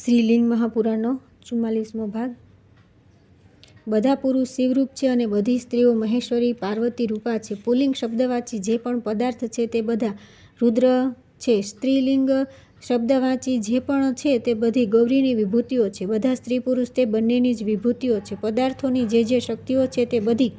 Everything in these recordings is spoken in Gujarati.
શ્રીલિંગ મહાપુરાણનો 44મો ભાગ। બધા પુરુષ શિવરૂપ છે અને બધી સ્ત્રીઓ મહેશ્વરી પાર્વતી રૂપા છે। પુલ્લિંગ શબ્દવાચી જે પણ પદાર્થ છે તે બધા રુદ્ર છે। સ્ત્રીલિંગ શબ્દવાચી જે પણ છે તે બધી ગૌરીની વિભૂતિઓ છે। બધા સ્ત્રી પુરુષ તે બંનેની જ વિભૂતિઓ છે। પદાર્થોની જે શક્તિઓ છે તે બધી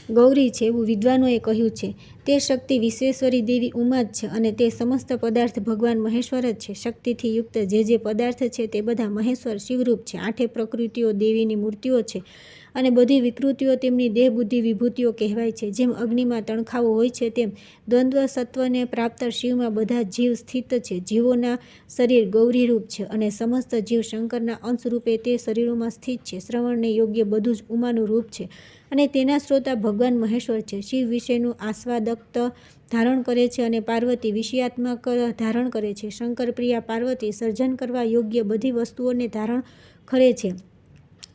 ગૌરી છે એવું વિદ્વાનોએ કહ્યું છે। તે શક્તિ વિશ્વેશ્વરી દેવી ઉમા જ છે અને તે સમસ્ત પદાર્થ ભગવાન મહેશ્વર જ છે। શક્તિથી યુક્ત જે પદાર્થ છે તે બધા મહેશ્વર શિવરૂપ છે। આઠે પ્રકૃતિઓ દેવીની મૂર્તિઓ છે અને બધી વિકૃતિઓ તેમની દેહ બુદ્ધિ વિભૂતિઓ કહેવાય છે। જેમ અગ્નિમાં તણખાઓ હોય છે તેમ દ્વંદ્વ સત્વને પ્રાપ્ત શિવમાં બધા જીવ સ્થિત છે। જીવોના શરીર ગૌરીરૂપ છે અને સમસ્ત જીવ શંકરના અંશરૂપે તે શરીરોમાં સ્થિત છે। શ્રવણને યોગ્ય બધું જ ઉમાનું રૂપ છે અને તેના શ્રોતા ભગવાન મહેશ્વર છે। શિવ વિષયનું આસ્વાદક ધારણ કરે છે અને પાર્વતી વિષયાત્મક ધારણ કરે છે। શંકર પ્રિયા પાર્વતી સર્જન કરવા યોગ્ય બધી વસ્તુઓને ધારણ કરે છે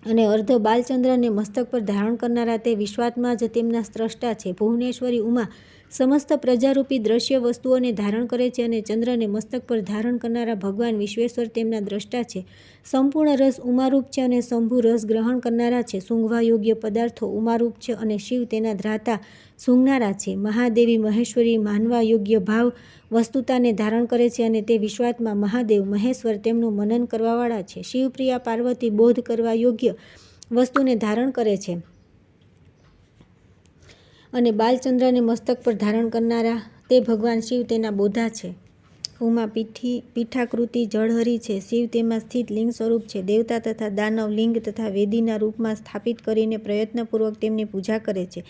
અને અર્ધ બાલચંદ્રને મસ્તક પર ધારણ કરનારા તે વિશ્વાત્મા જ તેમના સ્રષ્ટા છે। ભુવનેશ્વરી ઉમા સમસ્ત પ્રજારૂપી દ્રશ્ય વસ્તુઓને ધારણ કરે છે અને ચંદ્રને મસ્તક પર ધારણ કરનારા ભગવાન વિશ્વેશ્વર તેમના દ્રષ્ટા છે। સંપૂર્ણ રસ ઉમારૂપ છે અને શંભુ રસ ગ્રહણ કરનારા છે। સૂંઘવા યોગ્ય પદાર્થો ઉમારૂપ છે અને શિવ તેના ધ્રાતા સૂંઘનારા છે। મહાદેવી મહેશ્વરી માનવા યોગ્ય ભાવ વસ્તુતાને ધારણ કરે છે અને તે વિશ્વાત્મા મહાદેવ મહેશ્વર તેમનું મનન કરવાવાળા છે। શિવપ્રિયા પાર્વતી બોધ કરવા યોગ્ય વસ્તુને ધારણ કરે છે અને બાલચંદ્રને મસ્તક પર ધારણ કરનારા તે ભગવાન શિવ તેના બોધા છે। ઉમા પીઠાકૃતિ જળહરી છે। શિવ તેમાં સ્થિત લિંગ સ્વરૂપ છે। દેવતા તથા દાનવ લિંગ તથા વેદીના રૂપમાં સ્થાપિત કરીને પ્રયત્નપૂર્વક તેમની પૂજા કરે છે।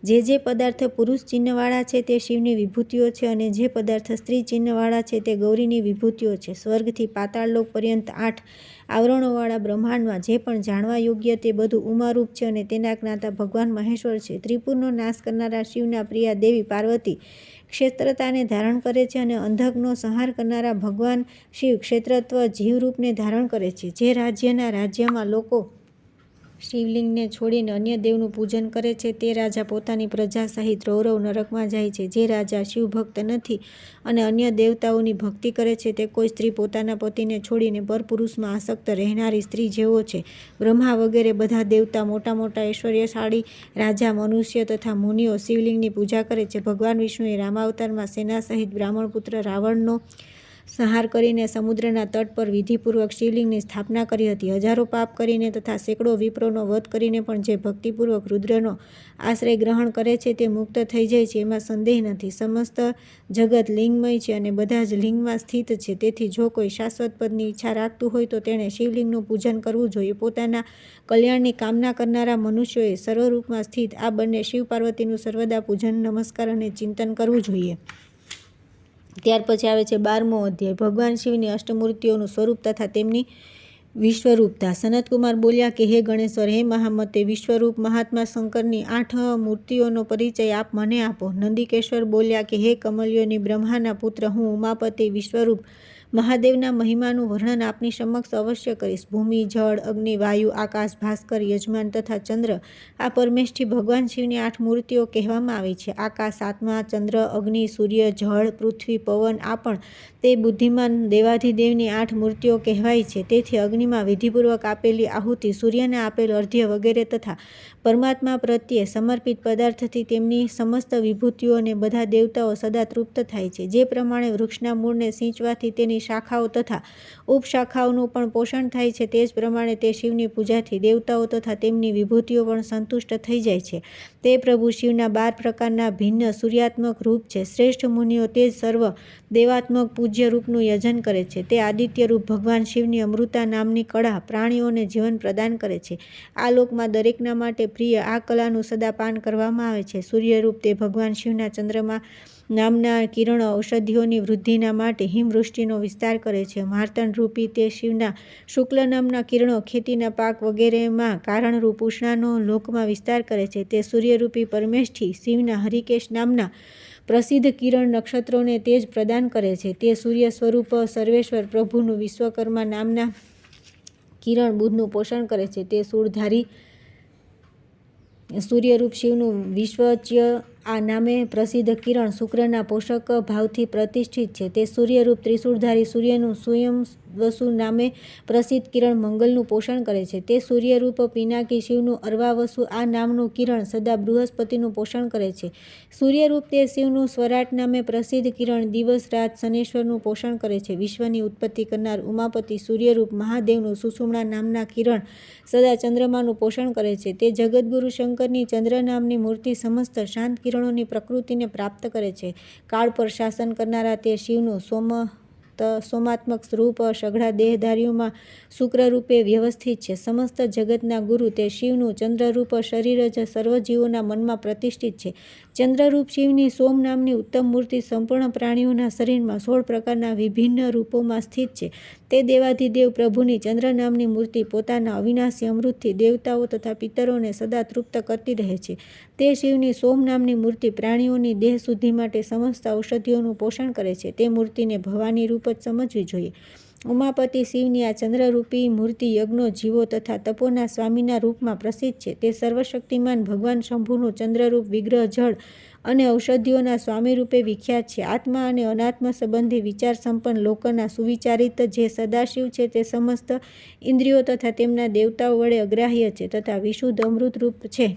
જે પદાર્થ પુરુષ ચિહ્નવાળા છે તે શિવની વિભૂતિઓ છે અને જે પદાર્થ સ્ત્રી ચિહ્નવાળા છે તે ગૌરીની વિભૂતિઓ છે। સ્વર્ગથી પાતાળલોક પર્યંત 8 આવરણોવાળા બ્રહ્માંડમાં જે પણ જાણવા યોગ્ય તે બધું ઉમારૂપ છે અને તેના જ્ઞાતા ભગવાન મહેશ્વર છે। ત્રિપુરનો નાશ કરનારા શિવના પ્રિયા દેવી પાર્વતી ક્ષેત્રતાને ધારણ કરે છે અને અંધકનો સંહાર કરનારા ભગવાન શિવ ક્ષેત્રત્વ જીવરૂપને ધારણ કરે છે। જે રાજ્યના રાજ્યમાં લોકો શિવલિંગને છોડીને અન્ય દેવનું પૂજન કરે છે તે રાજા પોતાની પ્રજા સહિત રૌરવ નરકમાં જાય છે। જે રાજા શિવભક્ત નથી અને અન્ય દેવતાઓની ભક્તિ કરે છે તે કોઈ સ્ત્રી પોતાના પતિને છોડીને પરપુરુષમાં આસક્ત રહેનારી સ્ત્રી જેવો છે। બ્રહ્મા વગેરે બધા દેવતા મોટા મોટા ઐશ્વર્યશાળી રાજા મનુષ્ય તથા મુનિઓ શિવલિંગની પૂજા કરે છે। ભગવાન વિષ્ણુએ રામાવતારમાં સેના સહિત બ્રાહ્મણપુત્ર રાવણનો સંહાર કરીને સમુદ્રના તટ પર વિધિપૂર્વક શિવલિંગની સ્થાપના કરી હતી। હજારો પાપ કરીને તથા સેંકડો વિપ્રોનો વધ કરીને પણ જે ભક્તિપૂર્વક રુદ્રનો આશ્રય ગ્રહણ કરે છે તે મુક્ત થઈ જાય છે એમાં સંદેહ નથી। સમસ્ત જગત લિંગમય છે અને બધા જ લિંગમાં સ્થિત છે। તેથી જો કોઈ શાશ્વત પદની ઈચ્છા રાખતું હોય તો તેણે શિવલિંગનું પૂજન કરવું જોઈએ। પોતાના કલ્યાણની કામના કરનારા મનુષ્યોએ સર્વરૂપમાં સ્થિત આ બંને શિવ પાર્વતીનું સર્વદા પૂજન નમસ્કાર અને ચિંતન કરવું જોઈએ। ત્યાર પછી આવે છે 12મો અધ્યાય। ભગવાન શિવની અષ્ટમૂર્તિઓનું સ્વરૂપ તથા તેમની વિશ્વરૂપતા। સનતકુમાર બોલ્યા કે હે ગણેશ્વર, હે મહામતે, વિશ્વરૂપ મહાત્મા શંકરની 8 મૂર્તિઓનો પરિચય આપ મને આપો। નંદિકેશ્વર બોલ્યા કે હે કમલયોની બ્રહ્માના પુત્ર, હું ઉમાપતિ વિશ્વરૂપ મહાદેવના મહિમાનું વર્ણન આપની સમક્ષ અવશ્ય કરીશ। ભૂમિ, જળ, અગ્નિ, વાયુ, આકાશ, ભાસ્કર, યજમાન તથા ચંદ્ર આ પરમેષ્ઠી ભગવાન શિવની 8 મૂર્તિઓ કહેવામાં આવી છે। આકાશ, આત્મા, ચંદ્ર, અગ્નિ, સૂર્ય, જળ, પૃથ્વી, પવન આ પણ તે બુદ્ધિમાન દેવાધિદેવની 8 મૂર્તિઓ કહેવાય છે। તેથી અગ્નિમાં વિધિપૂર્વક આપેલી આહુતિ, સૂર્યને આપેલ અર્ધ્ય વગેરે તથા પરમાત્મા પ્રત્યે સમર્પિત પદાર્થથી તેમની સમસ્ત વિભૂતિઓ અને બધા દેવતાઓ સદા તૃપ્ત થાય છે। જે પ્રમાણે વૃક્ષના મૂળને સિંચવાથી તેની શાખાઓ તથા ઉપશાખાઓનું પણ પોષણ થાય છે તે જ પ્રમાણે તે શિવની પૂજાથી દેવતાઓ તથા તેમની વિભૂતિઓ પણ સંતુષ્ટ થઈ જાય છે। તે પ્રભુ શિવના 12 પ્રકારના ભિન્ન સૂર્યાત્મક રૂપ છે। શ્રેષ્ઠ મુનિઓ તે જ સર્વ દેવાત્મક પૂજ્ય રૂપનું યજન કરે છે। તે આદિત્યરૂપ ભગવાન શિવની અમૃતા નામની કળા પ્રાણીઓને જીવન પ્રદાન કરે છે। આ લોકમાં દરેકના માટે પ્રિય આ કલાનું સદા પાન કરવામાં આવે છે। સૂર્યરૂપ તે ભગવાન શિવના ચંદ્રમા નામના કિરણો ઔષધિઓની વૃદ્ધિના માટે હિમવૃષ્ટિનો વિસ્તાર કરે છે। માર્તંડરૂપી તે શિવના શુક્લ નામના કિરણો ખેતીના પાક વગેરેમાં કારણરૂપ ઉષ્ણાનો લોકમાં વિસ્તાર કરે છે। તે સૂર્યરૂપી પરમેષ્ઠી શિવના હરિકેશ નામના પ્રસિદ્ધ કિરણ નક્ષત્રોને તેજ પ્રદાન કરે છે। તે સૂર્ય સ્વરૂપ સર્વેશ્વર પ્રભુનું વિશ્વકર્મા નામના કિરણ બુધનું પોષણ કરે છે। તે શૂળધારી સૂર્યરૂપ શિવનું વિશ્વચ્ય આ નામે પ્રસિદ્ધ કિરણ શુક્રના પોષક ભાવથી પ્રતિષ્ઠિત છે। તે સૂર્યરૂપ ત્રિશૂળધારી સૂર્યનું વસુ નામે પ્રસિદ્ધ કિરણ મંગલનું પોષણ કરે છે. તે સૂર્યરૂપ પિનાકી શિવનું અર્વાવસુ આ નામનું કિરણ સદા બૃહસ્પતિનું પોષણ કરે છે. સૂર્યરૂપ તે શિવનું સ્વરાટ નામે પ્રસિદ્ધ કિરણ દિવસ રાત શનેશ્વરનું પોષણ કરે છે. વિશ્વની ઉત્પત્તિ કરનાર ઉમાપતિ સૂર્યરૂપ મહાદેવનું સુષુમ્ના નામના કિરણ સદા ચંદ્રમાનું પોષણ કરે છે. તે જગદગુરુ શંકરની ચંદ્ર નામની મૂર્તિ સમસ્ત શાંત કિરણોની પ્રકૃતિને પ્રાપ્ત કરે છે. કાળ પર શાસન કરનારા તે શિવનું સોમાત્મક રૂપ સઘળા દેહધારીઓમાં શુક્રરૂપે વ્યવસ્થિત છે. સમસ્ત જગતના ગુરુ તે શિવનું ચંદ્રરૂપ શરીર જ સર્વ જીવોના મનમાં પ્રતિષ્ઠિત છે. ચંદ્રરૂપ શિવની સોમ નામની ઉત્તમ મૂર્તિ સંપૂર્ણ પ્રાણીઓના શરીરમાં 16 પ્રકારના વિભિન્ન રૂપોમાં સ્થિત છે. તે દેવાધિદેવ પ્રભુની ચંદ્ર નામની મૂર્તિ પોતાના અવિનાશી અમૃતથી દેવતાઓ તથા પિતરોને સદા તૃપ્ત કરતી રહે છે. તે શિવની સોમ નામની મૂર્તિ પ્રાણીઓની દેહ શુદ્ધિ માટે સમસ્ત ઔષધિઓનું પોષણ કરે છે. તે મૂર્તિને ભવાની રૂપ જ સમજવી જોઈએ. ઉમાપતિ શિવની આ ચંદ્રરૂપી મૂર્તિ યજ્ઞો, જીવો તથા તપોના સ્વામીના રૂપમાં પ્રસિદ્ધ છે. તે સર્વશક્તિમાન ભગવાન શંભુનું ચંદ્રરૂપ વિગ્રહ જળ અને ઔષધિઓના સ્વામી રૂપે વિખ્યાત છે. આત્મા અને અનાત્મ સંબંધી વિચાર સંપન્ન લોકોના સુવિચારિત જે સદાશિવ છે તે સમસ્ત ઇન્દ્રિયો તથા તેમના દેવતાઓ વડે અગ્રાહ્ય છે તથા વિશુદ્ધ અમૃત રૂપ છે.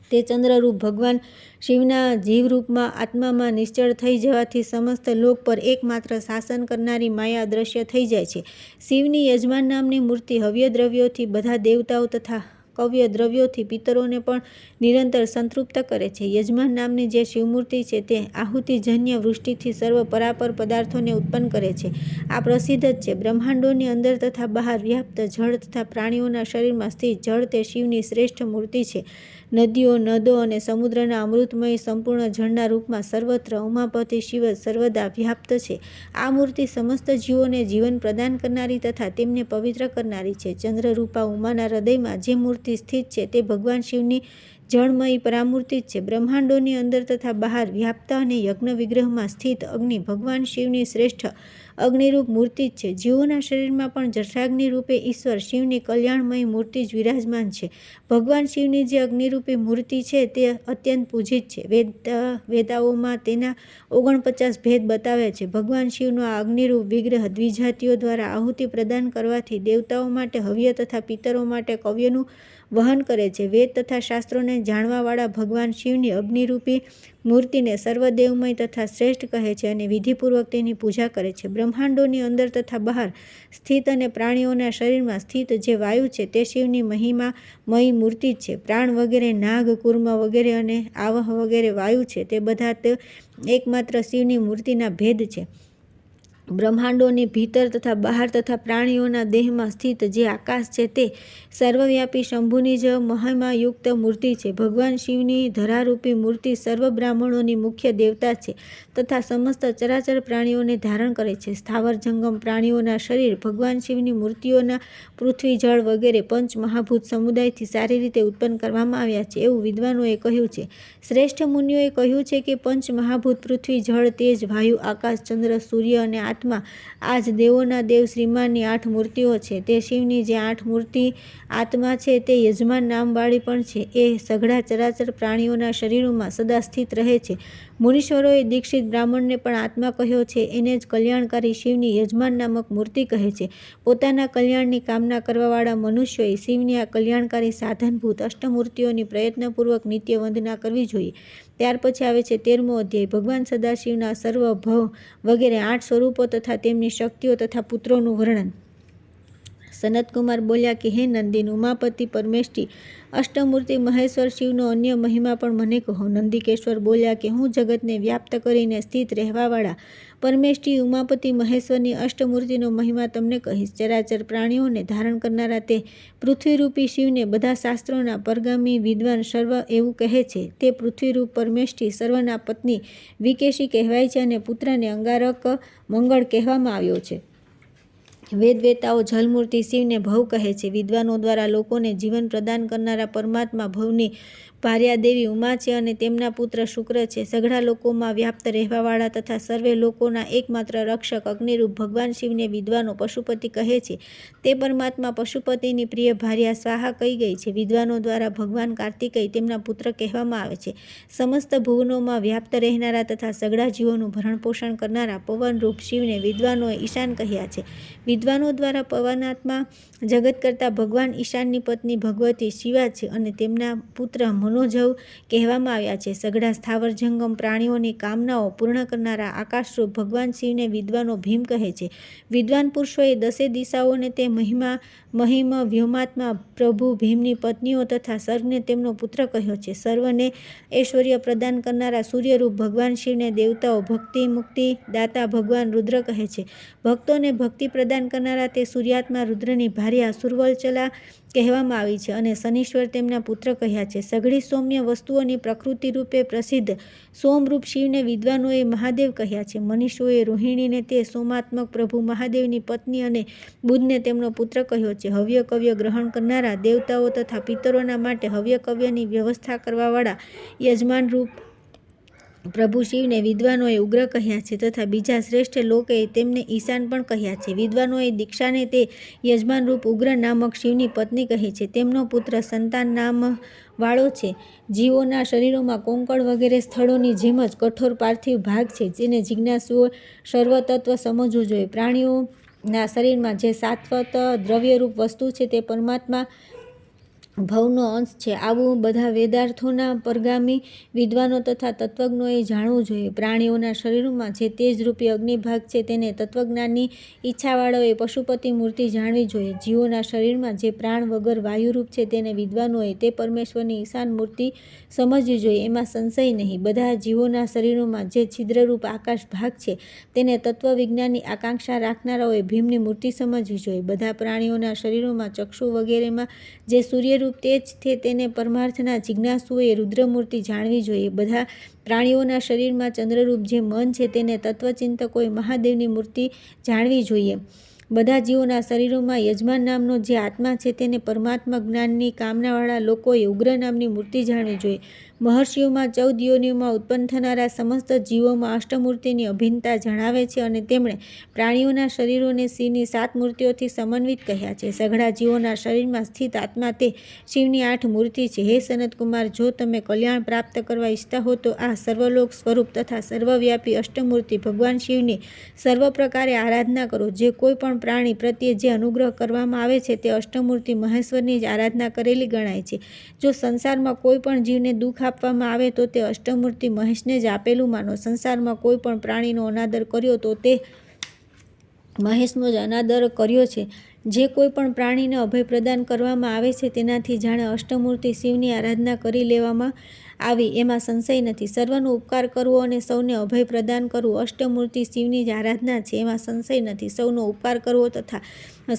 તે ચંદ્રરૂપ ભગવાન શિવના જીવરૂપમાં આત્મામાં નિશ્ચળ થઈ જવાથી સમસ્ત લોક પર એકમાત્ર શાસન કરનારી માયા દ્રશ્ય થઈ જાય છે. શિવની યજમાન નામની મૂર્તિ હવ્ય દ્રવ્યોથી બધા દેવતાઓ તથા કવ્ય દ્રવ્યોથી પિતરોને પણ નિરંતર સંતૃપ્ત કરે છે. યજમાન નામની જે શિવમૂર્તિ છે તે આહુતિજન્ય વૃષ્ટિથી સર્વ પરાપર પદાર્થોને ઉત્પન્ન કરે છે. આ પ્રસિદ્ધ જ છે. બ્રહ્માંડોની અંદર તથા બહાર વ્યાપ્ત જળ તથા પ્રાણીઓના શરીરમાં સ્થિત જળ તે શિવની શ્રેષ્ઠ મૂર્તિ છે. નદીઓ, નદો અને સમુદ્રના અમૃતમય સંપૂર્ણ જળના રૂપમાં સર્વત્ર ઉમાપતિ શિવ સર્વદા વ્યાપ્ત છે. આ મૂર્તિ સમસ્ત જીવોને જીવન પ્રદાન કરનારી તથા તેમને પવિત્ર કરનારી છે. ચંદ્રરૂપા ઉમાના હૃદયમાં જે મૂર્તિ સ્થિત છે તે ભગવાન શિવની જળમયી પરામૂર્તિ જ છે. બ્રહ્માંડોની અંદર તથા બહાર વ્યાપ્ત અને યજ્ઞ વિગ્રહમાં સ્થિત અગ્નિ ભગવાન શિવની શ્રેષ્ઠ અગ્નિરૂપ મૂર્તિ જ છે. જીવોના શરીરમાં પણ જઠરાગ્નિ રૂપે ઈશ્વર શિવની કલ્યાણમયી મૂર્તિ જ વિરાજમાન છે. ભગવાન શિવની જે અગ્નિરૂપી મૂર્તિ છે તે અત્યંત પૂજિત છે. વેદાઓમાં તેના 49 ભેદ બતાવ્યા છે. ભગવાન શિવનો આ અગ્નિરૂપ વિગ્રહ દ્વિજાતિઓ દ્વારા આહુતિ પ્રદાન કરવાથી દેવતાઓ માટે હવ્ય તથા પિતરો માટે કવ્યનું વહન કરે છે. વેદ તથા શાસ્ત્રોને જાણવાવાળા ભગવાન શિવની અગ્નિરૂપી મૂર્તિને સર્વદેવમય તથા શ્રેષ્ઠ કહે છે અને વિધિપૂર્વક તેની પૂજા કરે છે. બ્રહ્માંડોની અંદર તથા બહાર સ્થિત અને પ્રાણીઓના શરીરમાં સ્થિત જે વાયુ છે તે શિવની મહિમામયી મૂર્તિ જ છે. પ્રાણ વગેરે, નાગ, કુર્મ વગેરે અને આવહ વગેરે વાયુ છે તે બધા તે એકમાત્ર શિવની મૂર્તિના ભેદ છે. બ્રહ્માંડોની ભીતર તથા બહાર તથા પ્રાણીઓના દેહમાં સ્થિત જે આકાશ છે તે સર્વવ્યાપી શંભુની જ મહિમાયુક્ત મૂર્તિ છે. ભગવાન શિવની ધરારૂપી મૂર્તિ સર્વ બ્રાહ્મણોની મુખ્ય દેવતા છે તથા સમસ્ત ચરાચર પ્રાણીઓને ધારણ કરે છે. સ્થાવર જંગમ પ્રાણીઓના શરીર ભગવાન શિવની મૂર્તિઓના પૃથ્વી, જળ વગેરે પંચ મહાભૂત સમુદાયથી સારી રીતે ઉત્પન્ન કરવામાં આવ્યા છે એવું વિદ્વાનોએ કહ્યું છે. શ્રેષ્ઠ મુનિઓએ કહ્યું છે કે પંચ મહાભૂત પૃથ્વી, જળ, તેજ, વાયુ, આકાશ, ચંદ્ર, સૂર્ય અને આત્મા આ જ દેવોના દેવ શ્રીમાનની 8 મૂર્તિઓ છે. તે શિવની જે 8 મૂર્તિ આત્મા છે તે યજમાન નામવાળી પણ છે. એ સઘળા ચરાચર પ્રાણીઓના શરીરોમાં સદા સ્થિત રહે છે. મુનીશ્વરોએ દીક્ષિત બ્રાહ્મણને પણ આત્મા કહ્યો છે. એને જ કલ્યાણકારી શિવની યજમાન નામક મૂર્તિ કહે છે. પોતાના કલ્યાણની કામના કરવાવાળા મનુષ્યોએ શિવની આ કલ્યાણકારી સાધનભૂત અષ્ટમૂર્તિઓની પ્રયત્નપૂર્વક નિત્ય વંદના કરવી જોઈએ. ત્યાર પછી આવે છે 13મો અધ્યાય. ભગવાન સદાશિવના સર્વ ભવ વગેરે 8 સ્વરૂપો તથા તેમની શક્તિઓ તથા પુત્રોનું વર્ણન. સનતકુમાર બોલ્યા કે હે નંદિન, ઉમાપતિ પરમેષ્ઠી અષ્ટમૂર્તિ મહેશ્વર શિવનો અન્ય મહિમા પણ મને કહો. નંદિકેશ્વર બોલ્યા કે હું જગતને વ્યાપ્ત કરીને સ્થિત રહેવાવાળા પરમેષ્ઠી ઉમાપતિ મહેશ્વરની અષ્ટમૂર્તિનો મહિમા તમને કહીશ. ચરાચર પ્રાણીઓને ધારણ કરનારા તે પૃથ્વીરૂપી શિવને બધા શાસ્ત્રોના પરગામી વિદ્વાન સર્વ એવું કહે છે. તે પૃથ્વીરૂપ પરમેષ્ઠી સર્વના પત્ની વિકેશી કહેવાય છે અને પુત્રને અંગારક મંગળ કહેવામાં આવ્યો છે. વેદવેતાઓ જલમૂર્તિ શિવને ભવ કહે છે. વિદ્વાનો દ્વારા લોકોને જીવન પ્રદાન કરનારા પરમાત્મા ભવની ભાર્યા દેવી ઉમા છે અને તેમના પુત્ર શુક્ર છે. સઘળા લોકોમાં વ્યાપ્ત રહેવાવાળા તથા સર્વે લોકોના એકમાત્ર રક્ષક અગ્નિરૂપ ભગવાન શિવને વિદ્વાનો પશુપતિ કહે છે. તે પરમાત્મા પશુપતિની પ્રિય ભાર્યા સ્વાહા કહી ગઈ છે. વિદ્વાનો દ્વારા ભગવાન કાર્તિકેય તેમના પુત્ર કહેવામાં આવે છે. સમસ્ત ભુવનોમાં વ્યાપ્ત રહેનારા તથા સઘળા જીવોનું ભરણપોષણ કરનારા પવનરૂપ શિવને વિદ્વાનોએ ઈશાન કહ્યા છે. વિદ્વાનો દ્વારા પવનાત્મા જગત કરતા ભગવાન ઈશાનની પત્ની ભગવતી શિવા છે અને તેમના પુત્ર મનોજવ કહેવામાં આવ્યા છે. સઘળા સ્થાવર જંગમ પ્રાણીઓની કામનાઓ પૂર્ણ કરનારા આકાશરૂપ ભગવાન શિવને વિદ્વાનો ભીમ કહે છે. વિદ્વાન પુરુષોએ દસે દિશાઓને તે મહિમ વ્યોમાત્મા પ્રભુ ભીમની પત્નીઓ તથા સર્વને તેમનો પુત્ર કહ્યો છે. સર્વને ઐશ્વર્ય પ્રદાન કરનારા સૂર્યરૂપ ભગવાન શિવને દેવતાઓ ભક્તિ મુક્તિ દાતા ભગવાન રુદ્ર કહે છે. ભક્તોને ભક્તિ પ્રદાન કરનારા તે સૂર્યાત્મા રુદ્રની ભાર્યા સુરવલચલા કહેવામાં આવી છે અને શનીશ્વર તેમના પુત્ર કહ્યા છે. સઘળી સૌમ્ય વસ્તુઓની પ્રકૃતિ રૂપે પ્રસિદ્ધ સોમરૂપ શિવને વિદ્વાનોએ મહાદેવ કહ્યા છે. મનીષોએ રોહિણીને તે સોમાત્મક પ્રભુ મહાદેવની પત્ની અને બુધને તેમનો પુત્ર કહ્યો છે. હવ્ય કવ્ય ગ્રહણ કરનારા દેવતાઓ તથા પિતરોના માટે હવ્ય કવ્યની વ્યવસ્થા કરવાવાળા યજમાન રૂપ પ્રભુ શિવને વિદ્વાનોએ ઉગ્ર કહ્યા છે તથા બીજા શ્રેષ્ઠ લોકોએ તેમને ઈશાન પણ કહ્યા છે. વિદ્વાનોએ દીક્ષાને તે યજમાન રૂપ ઉગ્ર નામક શિવની પત્ની કહી છે. તેમનો પુત્ર સંતાન નામ વાળો છે. જીવોના શરીરોમાં કોંકણ વગેરે સ્થળોની જેમ જ કઠોર પાર્થિવ ભાગ છે જેને જિજ્ઞાસુઓ સર્વતત્વ સમજવું જોઈએ. પ્રાણીઓના શરીરમાં જે સાત્વત દ્રવ્યરૂપ વસ્તુ છે તે પરમાત્મા ભવનો અંશ છે. આવું બધા વેદાર્થોના પરગામી વિદ્વાનો તથા તત્વજ્ઞોએ જાણવું જોઈએ. પ્રાણીઓના શરીરોમાં જે તેજરૂપી અગ્નિભાગ છે તેને તત્વજ્ઞાનની ઈચ્છાવાળાઓએ પશુપતિ મૂર્તિ જાણવી જોઈએ. જીવોના શરીરમાં જે પ્રાણ વગર વાયુરૂપ છે તેને વિદ્વાનોએ તે પરમેશ્વરની ઈશાન મૂર્તિ સમજવી જોઈએ. એમાં સંશય નહીં. બધા જીવોના શરીરોમાં જે છિદ્રરૂપ આકાશ ભાગ છે તેને તત્વવિજ્ઞાનની આકાંક્ષા રાખનારાઓએ ભીમની મૂર્તિ સમજવી જોઈએ. બધા પ્રાણીઓના શરીરોમાં ચક્ષુ વગેરેમાં જે સૂર્ય તેજ છે તેને પરમાર્થના જિજ્ઞાસુઓએ રુદ્રમૂર્તિ જાણવી જોઈએ. બધા પ્રાણીઓના શરીરમાં ચંદ્રરૂપ જે મન છે તેને તત્વચિંતકોએ મહાદેવની મૂર્તિ જાણવી જોઈએ. બધા જીવોના શરીરોમાં યજમાન નામનો જે આત્મા છે તેને પરમાત્મા જ્ઞાનની કામનાવાળા લોકોએ ઉગ્ર નામની મૂર્તિ જાણવી જોઈએ. મહર્ષિઓમાં 14 યોનિઓમાં ઉત્પન્ન થનારા સમસ્ત જીવોમાં અષ્ટમૂર્તિની અભિન્નતા જણાવે છે અને તેમણે પ્રાણીઓના શરીરોને શિવની 7 મૂર્તિઓથી સમન્વિત કહ્યા છે. સઘળા જીવોના શરીરમાં સ્થિત આત્મા તે શિવની 8 મૂર્તિ છે. હે સનતકુમાર, જો તમે કલ્યાણ પ્રાપ્ત કરવા ઈચ્છતા હો તો આ સર્વલોક સ્વરૂપ તથા સર્વવ્યાપી અષ્ટમૂર્તિ ભગવાન શિવની સર્વ પ્રકારે આરાધના કરો. જે કોઈ પણ પ્રાણી પ્રત્યે જે અનુગ્રહ કરવામાં આવે છે તે અષ્ટમૂર્તિ મહેશ્વરની જ આરાધના કરેલી ગણાય છે. જો સંસારમાં કોઈ પણ જીવને દુઃખ આપવામાં આવે તો તે અષ્ટમૂર્તિ મહેશને જ આપેલું માનો. સંસારમાં કોઈ પણ પ્રાણીનો અનાદર કર્યો તો તે મહેશનો જ અનાદર કર્યો છે. જે કોઈ પણ પ્રાણીને અભય પ્રદાન કરવામાં આવે છે તેનાથી જાણે અષ્ટમૂર્તિ શિવની આરાધના કરી લેવામાં આવી એમાં સંશય નથી. સર્વનો ઉપકાર કરવો અને સૌને અભય પ્રદાન કરવું અષ્ટમૂર્તિ શિવની જ આરાધના છે એમાં સંશય નથી. સૌનો ઉપકાર કરવો તથા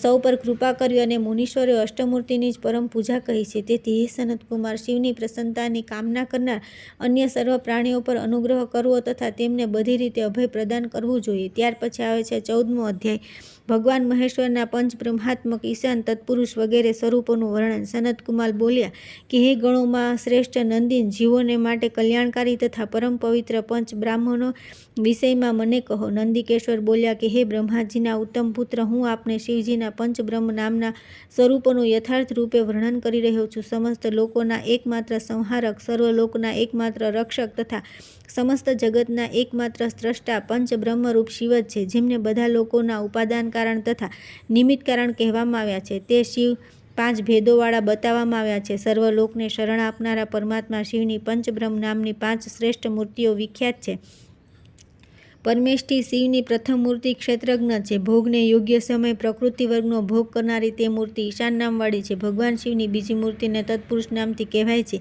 સૌ પર કૃપા કરવી અને મુનીશ્વરોએ અષ્ટમૂર્તિની જ પરમ પૂજા કહી છે. તેથી હે સનતકુમાર, શિવની પ્રસન્નતાની કામના કરનાર અન્ય સર્વ પ્રાણીઓ પર અનુગ્રહ કરવો તથા તેમને બધી રીતે અભય પ્રદાન કરવું જોઈએ. ત્યાર પછી આવે છે 14મો અધ્યાય. ભગવાન મહેશ્વરના પંચ બ્રહ્માત્મક ઈશાન તત્પુરુષ વગેરે સ્વરૂપોનું વર્ણન. સનતકુમાર બોલ્યા કે હે ગણોમાં શ્રેષ્ઠ નંદીન, જીવોને માટે કલ્યાણકારી તથા પરમ પવિત્ર પંચ બ્રાહ્મણો વિષયમાં મને કહો. નંદિકેશ્વર બોલ્યા કે હે બ્રહ્માજીના ઉત્તમ પુત્ર, હું આપને શિવજીના પંચબ્રહ્મ નામના સ્વરૂપોનું યથાર્થ રૂપે વર્ણન કરી રહ્યો છું. સમસ્ત લોકોના એકમાત્ર સંહારક, સર્વલોકના એકમાત્ર રક્ષક તથા સમસ્ત જગતના એકમાત્ર સ્રષ્ટા પંચબ્રહ્મરૂપ શિવ જ છે, જેમને બધા લોકોના ઉપાદાન કારણ તથા નિમિત્ત કારણ કહેવામાં આવ્યા છે. તે શિવ 5 ભેદોવાળા બતાવવામાં આવ્યા છે. સર્વલોકને શરણ આપનારા પરમાત્મા શિવની પંચબ્રહ્મ નામની 5 શ્રેષ્ઠ મૂર્તિઓ વિખ્યાત છે. પરમેષ્ઠી શિવની પ્રથમ મૂર્તિ ક્ષેત્રજ્ઞ છે. ભોગને યોગ્ય સમય પ્રકૃતિ વર્ગનો ભોગ કરનારી તે મૂર્તિ ઈશાન નામવાળી છે. ભગવાન શિવની બીજી મૂર્તિને તત્પુરુષ નામથી કહેવાય છે.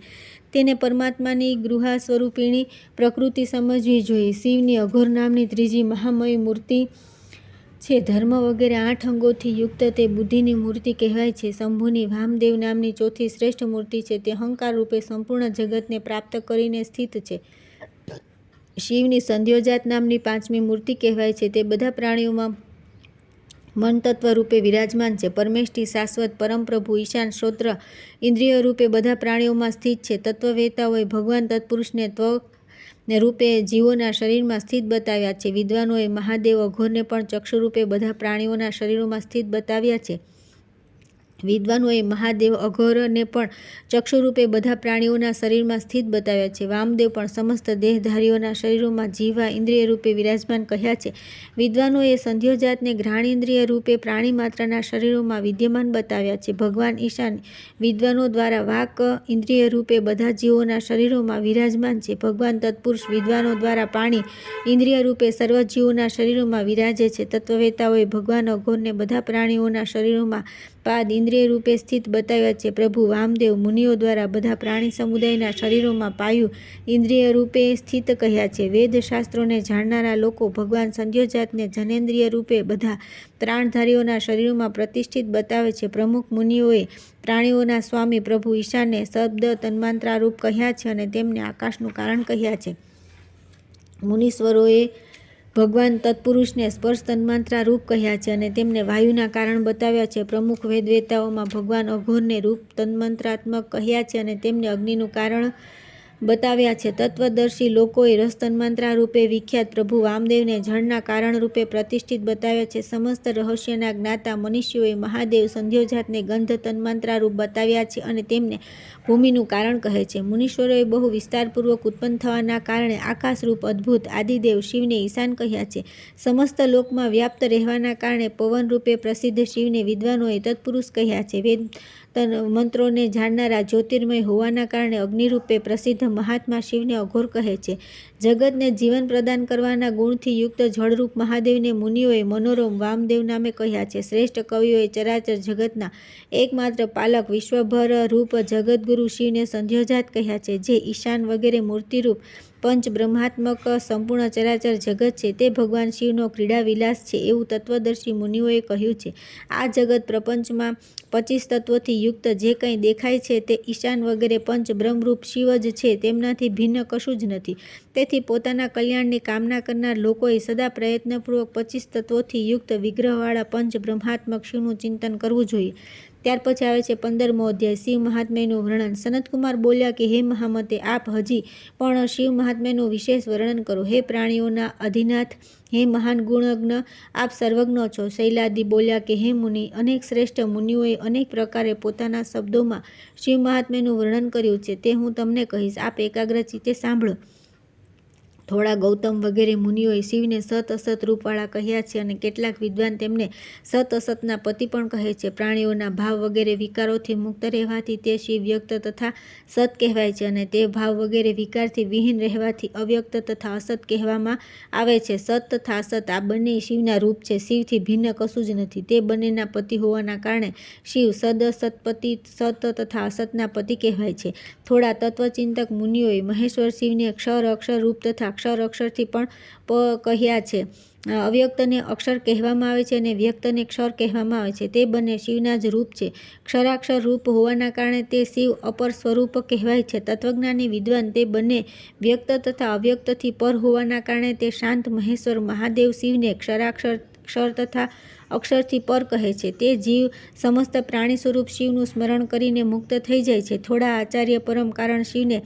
તેને પરમાત્માની ગૃહા સ્વરૂપિણી પ્રકૃતિ સમજવી જોઈએ. શિવની અઘોર નામની ત્રીજી મહામયી મૂર્તિ છે. ધર્મ વગેરે 8 અંગોથી યુક્ત તે બુદ્ધિની મૂર્તિ કહેવાય છે. શંભુની વામદેવ નામની ચોથી શ્રેષ્ઠ મૂર્તિ છે. તે અહંકાર રૂપે સંપૂર્ણ જગતને પ્રાપ્ત કરીને સ્થિત છે. શિવની સંધ્યોજાત નામની 5મી મૂર્તિ કહેવાય છે. તે બધા પ્રાણીઓમાં મન તત્વ રૂપે વિરાજમાન છે. પરમેષ્ઠી શાશ્વત પરમપ્રભુ ઈશાન શ્રોત્ર ઇન્દ્રિય રૂપે બધા પ્રાણીઓમાં સ્થિત છે. તત્વવેતાઓએ ભગવાન તત્પુરુષને ત્વક રૂપે જીવોના શરીરમાં સ્થિત બતાવ્યા છે. વિદ્વાનોએ મહાદેવ અઘોરને પણ ચક્ષુરૂપે બધા પ્રાણીઓના શરીરોમાં સ્થિત બતાવ્યા છે. વિદ્વાનોએ મહાદેવ અઘોરને પણ ચક્ષુરૂપે બધા પ્રાણીઓના શરીરમાં સ્થિત બતાવ્યા છે. વામદેવ પણ સમસ્ત દેહધારીઓના શરીરોમાં જીવા ઇન્દ્રિય રૂપે વિરાજમાન કહ્યા છે. વિદ્વાનોએ સંધ્યોજાતને ઘ્રાણેન્દ્રિય રૂપે પ્રાણી માત્રના શરીરોમાં વિદ્યમાન બતાવ્યા છે. ભગવાન ઈશાન વિદ્વાનો દ્વારા વાક ઇન્દ્રિય રૂપે બધા જીવોના શરીરોમાં વિરાજમાન છે. ભગવાન તત્પુરુષ વિદ્વાનો દ્વારા પાણી ઇન્દ્રિય રૂપે સર્વ જીવોના શરીરોમાં વિરાજે છે. તત્વવેતાઓએ ભગવાન અઘોરને બધા પ્રાણીઓના શરીરોમાં પાદ ઇન્દ્રિય રૂપે સ્થિત બતાવ્યા છે. પ્રભુ વામદેવ મુનિઓ દ્વારા બધા પ્રાણી સમુદાયના શરીરોમાં પાયુ ઇન્દ્રિય રૂપે સ્થિત કહ્યા છે. વેદ શાસ્ત્રોને જાણનારા લોકો ભગવાન સંધ્યોજાતને જનેન્દ્રિય રૂપે બધા પ્રાણધારીઓના શરીરોમાં પ્રતિષ્ઠિત બતાવે છે. પ્રમુખ મુનિઓએ પ્રાણીઓના સ્વામી પ્રભુ ઈશાનને શબ્દ તન્માંત્રારૂપ કહ્યા છે અને તેમને આકાશનું કારણ કહ્યા છે. મુનીશ્વરોએ ભગવાન તત્પુરુષને સ્પર્શ તન્માંત્રા રૂપ કહ્યા છે અને તેમને વાયુના કારણ બતાવ્યા છે. પ્રમુખ વેદવેતાઓમાં ભગવાન અઘોરને રૂપ તન્માંત્રાત્મક કહ્યા છે અને તેમને અગ્નિનું કારણ બતાવ્યા છે. તત્વદર્શી લોકોએ રસ તન્માંત્રા રૂપે વિખ્યાત પ્રભુ વામદેવને જળના કારણ રૂપે પ્રતિષ્ઠિત બતાવ્યા છે. સમસ્ત રહસ્યના જ્ઞાતા મનુષ્યોએ મહાદેવ સંધ્યોજાતને ગંધ તન્માંત્રા રૂપ બતાવ્યા છે અને તેમને ભૂમિનું કારણ કહે છે. મુનીશ્વરોએ બહુ વિસ્તારપૂર્વક ઉત્પન્ન થવાના કારણે આકાશરૂપ અદ્ભુત આદિદેવ શિવને ઈશાન કહ્યા છે. સમસ્ત લોકમાં વ્યાપ્ત રહેવાના કારણે પવન રૂપે પ્રસિદ્ધ શિવને વિદ્વાનોએ તત્પુરુષ કહ્યા છે. વેદ મંત્રોને જાણનારા જ્યોતિર્મય હોવાના કારણે અગ્નિરૂપે પ્રસિદ્ધ મહાત્મા શિવને અઘોર કહે છે. જગતને જીવન પ્રદાન કરવાના ગુણથી યુક્ત જળરૂપ મહાદેવને મુનિઓએ મનોરમ વામદેવ નામે કહ્યા છે. શ્રેષ્ઠ કવિઓએ ચરાચર જગતના એકમાત્ર પાલક વિશ્વભર રૂપ જગતગુરુ શિવને સંધ્યોજાત કહ્યા છે. જે ઈશાન વગેરે મૂર્તિરૂપ પંચ બ્રહ્માત્મક સંપૂર્ણ ચરાચર જગત છે તે ભગવાન શિવનો ક્રીડા વિલાસ છે એવું તત્વદર્શી મુનિઓએ કહ્યું છે. આ જગત પ્રપંચમાં 25 તત્વોથી યુક્ત જે કંઈ દેખાય છે તે ઈશાન વગેરે પંચ બ્રહ્મરૂપ શિવ જ છે. તેમનાથી ભિન્ન કશું જ નથી. તેથી પોતાના કલ્યાણની કામના કરનાર લોકોએ સદા પ્રયત્નપૂર્વક 25 તત્વોથી યુક્ત વિગ્રહવાળા પંચ બ્રહ્માત્મક શિવનું ચિંતન કરવું જોઈએ. ત્યાર પછી આવે છે 15મો અધ્યાય શિવ મહાત્મ્યનું વર્ણન. સનતકુમાર બોલ્યા કે હે મહામતે, આપ હજી પણ શિવ મહાત્મ્યનું વિશેષ વર્ણન કરો. હે પ્રાણીઓના અધિનાથ, હે મહાન ગુણજ્ઞ, આપ સર્વજ્ઞ છો. શૈલાદિ બોલ્યા કે હે મુનિ, અનેક શ્રેષ્ઠ મુનિઓએ અનેક પ્રકારે પોતાના શબ્દોમાં શિવ મહાત્મ્યનું વર્ણન કર્યું છે તે હું તમને કહીશ. આપ એકાગ્ર ચિત્તે સાંભળો. થોડા ગૌતમ વગેરે મુનિઓએ શિવને સત અસત રૂપવાળા કહ્યા છે અને કેટલાક વિદ્વાન તેમને સત અસતના પતિ પણ કહે છે. પ્રાણીઓના ભાવ વગેરે વિકારોથી મુક્ત રહેવાથી તે શિવ વ્યક્ત તથા સત કહેવાય છે અને તે ભાવ વગેરે વિકારથી વિહીન રહેવાથી અવ્યક્ત તથા અસત કહેવામાં આવે છે. સત તથા અસત આ બંને શિવના રૂપ છે. શિવથી ભિન્ન કશું જ નથી. તે બંનેના પતિ હોવાના કારણે શિવ સદ સતપતિ સત તથા અસતના પતિ કહેવાય છે. થોડા તત્વચિંતક મુનિઓએ મહેશ્વર શિવને ક્ષર અક્ષર રૂપ તથા અક્ષર અક્ષરથી પણ કહ્યા છે. અવ્યક્તને અક્ષર કહેવામાં આવે છે અને વ્યક્તને ક્ષર કહેવામાં આવે છે. તે બંને શિવના જ રૂપ છે. ક્ષરાક્ષર રૂપ હોવાના કારણે તે શિવ અપર સ્વરૂપ કહેવાય છે. તત્વજ્ઞાની વિદ્વાન તે બંને વ્યક્ત તથા અવ્યક્તથી પર હોવાના કારણે તે શાંત મહેશ્વર મહાદેવ શિવને ક્ષરાક્ષર ક્ષર તથા અક્ષરથી પર કહે છે. તે જીવ સમસ્ત પ્રાણી સ્વરૂપ શિવનું સ્મરણ કરીને મુક્ત થઈ જાય છે. થોડા આચાર્ય પરમ કારણ શિવને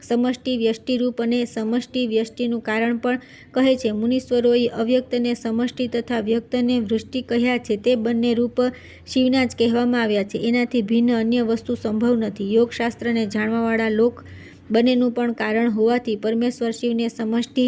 સમષ્ટિ વ્યષ્ટિરૂપ અને સમષ્ટિ વ્યષ્ટિનું કારણ પણ કહે છે. મુનીશ્વરોએ અવ્યક્તને સમષ્ટિ તથા વ્યક્તને વૃષ્ટિ કહ્યા છે. તે બંને રૂપ શિવના જ કહેવામાં આવ્યા છે. એનાથી ભિન્ન અન્ય વસ્તુ સંભવ નથી. યોગશાસ્ત્રને જાણવાવાળા લોક બંનેનું પણ કારણ હોવાથી પરમેશ્વર શિવને સમષ્ટિ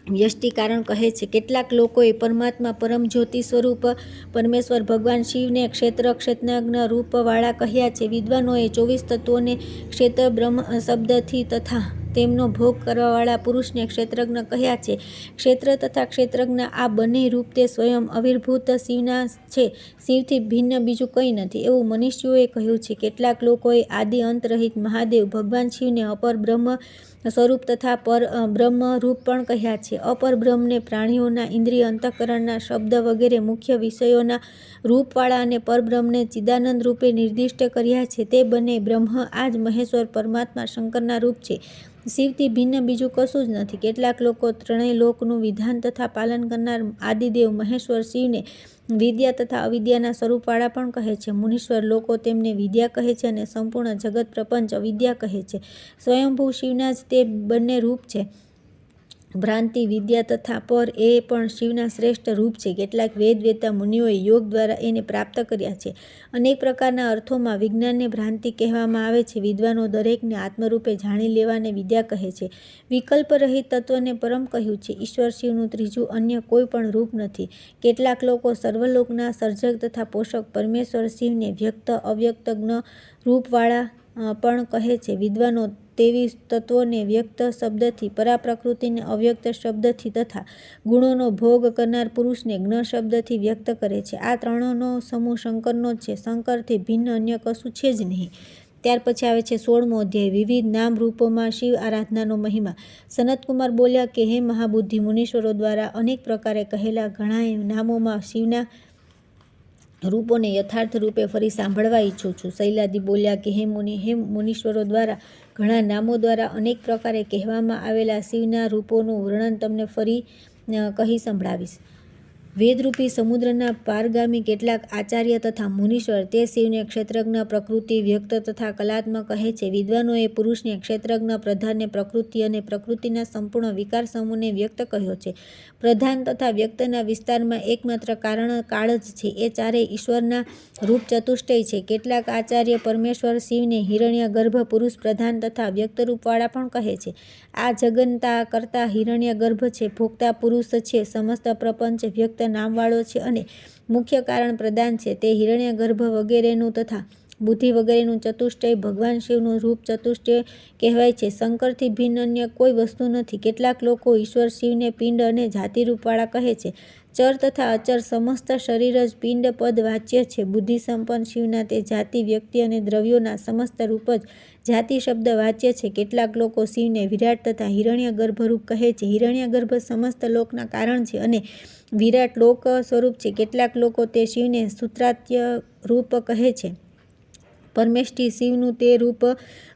વ્યષ્ટિ કારણ કહે છે. કેટલાક લોકોએ પરમાત્મા પરમ જ્યોતિ સ્વરૂપ પરમેશ્વર ભગવાન શિવને ક્ષેત્ર ક્ષેત્રજ્ઞ રૂપવાળા કહ્યા છે. વિદ્વાનોએ 24 તત્વોને ક્ષેત્ર બ્રહ્મ શબ્દથી તથા તેમનો ભોગ કરવાવાળા પુરુષને ક્ષેત્રજ્ઞ કહ્યા છે. ક્ષેત્ર તથા ક્ષેત્રજ્ઞ આ બંને રૂપ તે સ્વયં અવિર્ભૂત શિવના છે. શિવથી ભિન્ન બીજું કંઈ નથી એવું મનુષ્યોએ કહ્યું છે. કેટલાક લોકોએ આદિ અંત રહિત મહાદેવ ભગવાન શિવને અપર બ્રહ્મ સ્વરૂપ તથા પર બ્રહ્મ રૂપ પણ કહ્યા છે. અપર બ્રહ્મને પ્રાણીઓના ઇન્દ્રિય અંતઃકરણના શબ્દ વગેરે મુખ્ય વિષયોના રૂપવાળા અને પરબ્રહ્મને ચિદાનંદ રૂપે નિર્દિષ્ટ કર્યા છે. તે બંને બ્રહ્મ આ જ મહેશ્વર પરમાત્મા શંકરના રૂપ છે. શિવથી ભિન્ન બીજું કશું જ નથી. કેટલાક લોકો ત્રણેય લોકનું વિધાન તથા પાલન કરનાર આદિદેવ મહેશ્વર શિવને વિદ્યા તથા અવિદ્યાના સ્વરૂપવાળા પણ કહે છે. મુનીશ્વર લોકો તેમને વિદ્યા કહે છે અને સંપૂર્ણ જગત પ્રપંચ અવિદ્યા કહે છે. સ્વયંભૂ શિવના જ તે બંને રૂપ છે. ભ્રાંતિ, વિદ્યા તથા પર એ પણ શિવના શ્રેષ્ઠ રૂપ છે. કેટલાક વેદવેતા મુનિઓએ યોગ દ્વારા એને પ્રાપ્ત કર્યા છે. અનેક પ્રકારના અર્થોમાં વિજ્ઞાનને ભ્રાંતિ કહેવામાં આવે છે. વિદ્વાનો દરેકને આત્મરૂપે જાણી લેવાને વિદ્યા કહે છે. વિકલ્પ રહિત તત્વને પરમ કહ્યું છે. ઈશ્વર શિવનું ત્રીજું અન્ય કોઈ પણ રૂપ નથી. કેટલાક લોકો સર્વલોકના સર્જક તથા પોષક પરમેશ્વર શિવને વ્યક્ત અવ્યક્ત જ્ઞ રૂપવાળા પણ કહે છે. વિદ્વાનો તેવી તત્વોને વ્યક્ત શબ્દથી, પરાપ્રકૃતિને અવ્યક્ત શબ્દથી તથા ગુણોનો ભોગ કરનાર પુરુષને જ્ઞ શબ્દથી વ્યક્ત કરે છે. આ ત્રણનો સમૂહ શંકરનો જ છે. શંકરથી ભિન્ન અન્ય કશું છે જ નહીં. ત્યાર પછી આવે છે 16મો અધ્યાય. વિવિધ નામ રૂપોમાં શિવ આરાધનાનો મહિમા. સનતકુમાર બોલ્યા કે હે મહાબુદ્ધિ, મુનીશ્વરો દ્વારા અનેક પ્રકારે કહેલા ઘણાએ નામોમાં શિવના રૂપોને યથાર્થ રૂપે ફરી સાંભળવા ઈચ્છું છું. શૈલાદિ બોલ્યા કે હે મુનીશ્વરો દ્વારા ઘણા નામો દ્વારા અનેક પ્રકારે કહેવામાં આવેલા શિવના રૂપોનું વર્ણન તમને ફરી કહી સંભળાવીશ. વેદરૂપી સમુદ્રના પારગામી કેટલાક આચાર્ય તથા મુનીશ્વર તે શિવને ક્ષેત્રજ્ઞ, પ્રકૃતિ, વ્યક્ત તથા કલાત્મક કહે છે. વિદ્વાનોએ પુરુષને ક્ષેત્રજ્ઞ, પ્રધાનને પ્રકૃતિ અને પ્રકૃતિના સંપૂર્ણ વિકાર સમૂહને વ્યક્ત કહ્યો છે. પ્રધાન તથા વ્યક્તના વિસ્તારમાં એકમાત્ર કારણ કાળ જ છે. એ ચારેય ઈશ્વરના રૂપ ચતુષ્ટય છે. કેટલાક આચાર્ય પરમેશ્વર શિવને હિરણ્યગર્ભ, પુરુષ પ્રધાન તથા વ્યક્ત રૂપવાળા પણ કહે છે. આ જગન્તા કરતા હિરણ્યગર્ભ છે, ભોગતા પુરુષ છે, સમસ્ત પ્રપંચ વ્યક્ત નામવાળો છે અને મુખ્ય કારણ પ્રધાન છે. તે હિરણ્યગર્ભ વગેરેનું તથા બુદ્ધિ વગેરેનું ચતુષ્ટય ભગવાન શિવનું રૂપ ચતુષ્ટય કહેવાય છે. શંકરથી ભિન્ન અન્ય કોઈ વસ્તુ નથી. કેટલાક લોકો ઈશ્વર શિવને પિંડ અને જાતિરૂપવાળા કહે છે. ચર તથા અચર સમસ્ત શરીર જ પિંડ પદ વાચ્ય છે. બુદ્ધિ સંપન્ન શિવના તે જાતિ, વ્યક્તિ અને દ્રવ્યોના સમસ્ત રૂપ જ જાતિ શબ્દ વાચ્ય છે. કેટલાક લોકો શિવને વિરાટ તથા હિરણ્યગર્ભ રૂપ કહે છે. હિરણ્યગર્ભ સમસ્ત લોકના કારણ છે અને વિરાટ લોક સ્વરૂપ છે. કેટલાક લોકો તે શિવને સૂત્રાત્ય રૂપ કહે છે. પરમેષ્ઠી શિવનું તે રૂપ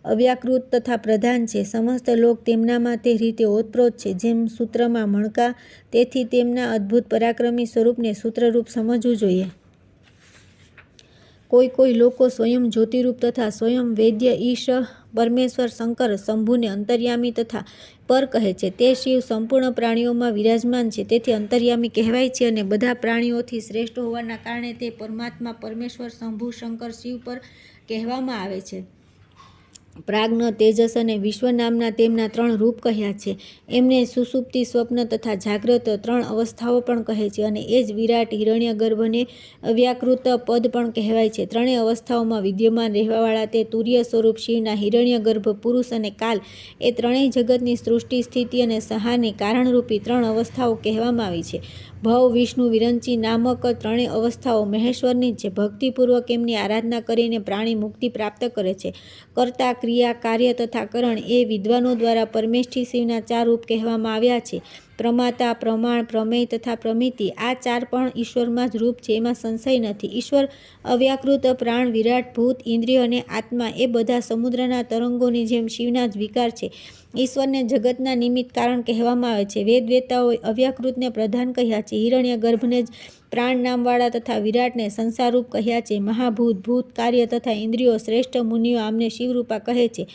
અવ્યાકૃત તથા પ્રધાન છે. સમસ્ત લોક તેમનામાં તે રીતે ઓતપ્રોત છે જેમ સૂત્રમાં મણકા. તેથી તેમના અદ્ભુત પરાક્રમી સ્વરૂપને સૂત્રરૂપ સમજવું જોઈએ. કોઈ લોકો સ્વયં જ્યોતિરૂપ તથા સ્વયં વેદ્ય ઈશ પરમેશ્વર શંકર શંભુને અંતર્યામી તથા પર કહે છે. તે શિવ સંપૂર્ણ પ્રાણીઓમાં વિરાજમાન છે, તેથી અંતર્યામી કહેવાય છે અને બધા પ્રાણીઓથી શ્રેષ્ઠ હોવાના કારણે તે પરમાત્મા પરમેશ્વર શંભુ શંકર શિવ પર કહેવામાં આવે છે. પ્રાજ્ઞ, તેજસ અને વિશ્વ નામના તેમના 3 રૂપ કહ્યા છે. એમને સુષુપ્તિ, સ્વપ્ન તથા જાગ્રત 3 અવસ્થાઓ પણ કહે છે અને એ જ વિરાટ હિરણ્યગર્ભને અવ્યાકૃત પદ પણ કહેવાય છે. 3 અવસ્થાઓમાં વિદ્યમાન રહેવાવાળા તે તુર્ય સ્વરૂપ શિવના હિરણ્યગર્ભ, પુરુષ અને કાલ એ ત્રણેય જગતની સૃષ્ટિ, સ્થિતિ અને સંહારની કારણરૂપી 3 અવસ્થાઓ કહેવામાં આવી છે. ભવ, વિષ્ણુ, વિરંચી નામક 3 અવસ્થાઓ મહેશ્વરની જ છે. ભક્તિપૂર્વક એમની આરાધના કરીને પ્રાણી મુક્તિ પ્રાપ્ત કરે છે. કર્તા, ક્રિયા, કાર્ય તથા કરણ એ વિદ્વાનો દ્વારા પરમેષ્ઠી શિવના 4 રૂપ કહેવામાં આવ્યા છે. પ્રમાતા, પ્રમાણ, પ્રમેય તથા પ્રમિતિ આ 4 પણ ઈશ્વરમાં જ રૂપ છે, એમાં સંશય નથી. ઈશ્વર અવ્યાકૃત પ્રાણ, વિરાટ, ભૂત, ઇન્દ્રિય અને આત્મા એ બધા સમુદ્રના તરંગોની જેમ શિવના જ વિકાર છે. ઈશ્વરને જગતના નિમિત્ત કારણ કહેવામાં આવે છે. વેદવેતાઓએ અવ્યાકૃતને પ્રધાન કહ્યા છે, હિરણ્યગર્ભને જ પ્રાણ નામવાળા તથા વિરાટને સંસારરૂપ કહ્યા છે. મહાભૂત, ભૂત, કાર્ય તથા ઇન્દ્રિયો શ્રેષ્ઠ મુનિઓ આમને શિવરૂપા કહે છે.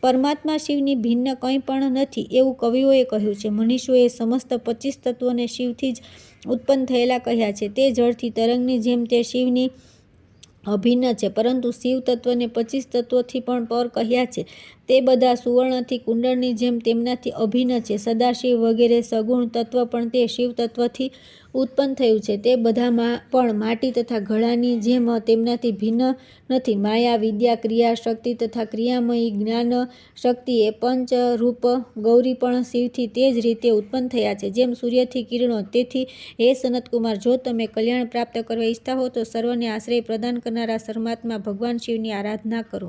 પરમાત્મા શિવની ભિન્ન કંઈ પણ નથી એવું કવિઓએ કહ્યું છે. મનીષોએ સમસ્ત 25 તત્વોને શિવથી જ ઉત્પન્ન થયેલા કહ્યા છે. તે જળથી તરંગની જેમ તે શિવની અભિન્ન છે, પરંતુ શિવ તત્વને 25 તત્વોથી પણ પર કહ્યા છે. તે બધા સુવર્ણથી કુંડળની જેમ તેમનાથી અભિન્ન છે. સદાશિવ વગેરે સગુણ તત્વ પણ તે શિવ તત્વથી ઉત્પન્ન થયું છે. તે બધામાં પણ માટી તથા ઘડાની જેમ તેમનાથી ભિન્ન નથી. માયા, વિદ્યા, ક્રિયા શક્તિ તથા ક્રિયામયી જ્ઞાન શક્તિ એ પંચ રૂપ ગૌરી પણ શિવથી તે જ રીતે ઉત્પન્ન થયા છે, જેમ સૂર્યથી કિરણો. તેથી હે સનતકુમાર, જો તમે કલ્યાણ પ્રાપ્ત કરવા ઈચ્છતા હો તો સર્વને આશ્રય પ્રદાન કરનારા પરમાત્મા ભગવાન શિવની આરાધના કરો.